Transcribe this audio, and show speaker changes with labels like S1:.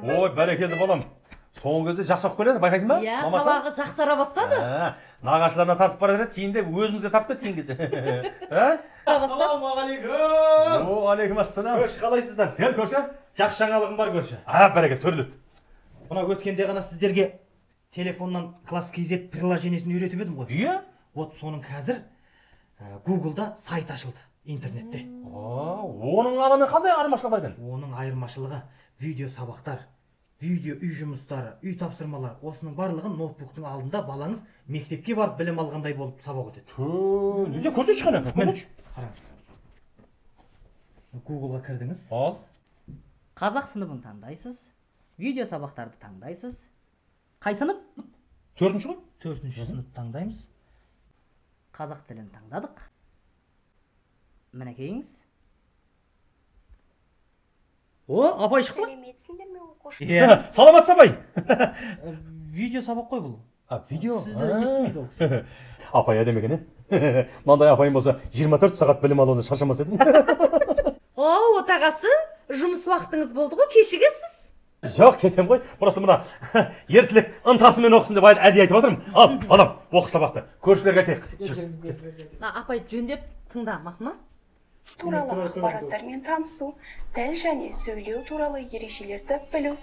S1: Ой, бәрекелді балам. Соңғы кезде жақсы оқып келеді, байқайсың ба?
S2: Иә, сабағы жақсара бастады.
S1: Нағашыларына тартып бара жатады, кейін де өзімізге тартып кеткен кезде.
S3: Ассалаумағалейкум.
S1: Алейкум ассалам.
S3: Көрші, қалайсыздар?
S1: Кел көрші.
S3: Жақсы жаңалығым бар көрші.
S1: Бәрекел, төрлет.
S3: Мына өткенде ғана сіздерге телефоннан класс KZ приложениесін үйретіп едім ғой.
S1: Иә?
S3: Вот соның қазір Google'да сайт ашылды интернетте.
S1: Оның арамен қандай айырмашылығы бар екен?
S3: Оның айырмашылығы видео сабақтар, видео үй жұмыстары, үй тапсырмалар, осының барлығын ноутбуктың алдында балаңыз мектепке барып білім алғандай болып сабақ өтеді.
S1: Неде көрсетші қана?
S3: Қараңыз. Google'ға кірдіңіз.
S1: Ал.
S2: Қазақ сыныбын таңдайсыз, видео сабақтарды таңдайсыз. Қай сынып?
S1: 4-ші ғой?
S3: 4-ші сынып таңдаймыз.
S2: Қазақ тілін таңдадық. Мінекейіңіз. Апай шықты?
S4: Сәлеметсіңдер ме оқушы?
S1: Саламатсыз абай.
S3: Видео сабақ қой бұл.
S1: Видео?
S3: Сізді естімейді ол кісі.
S1: Апай әдем екен, мынандай апайым болса 24 сағат білім алуында шаршамас едім.
S5: Отағасы, жұмыс уақытыңыз болды ғой, кешігесіз.
S1: Жоқ, кетем ғой. Просто мына ертілік ынтасымен оқысын деп әдейі айтып отырмын. Ал, балам, оқы сабақты. Көршілерге айтайық.
S5: Апай жөндеп тыңда, мақма.
S4: Туралы ақпараттармен танысу, тіл және сөйлеу туралы ережелерді білу,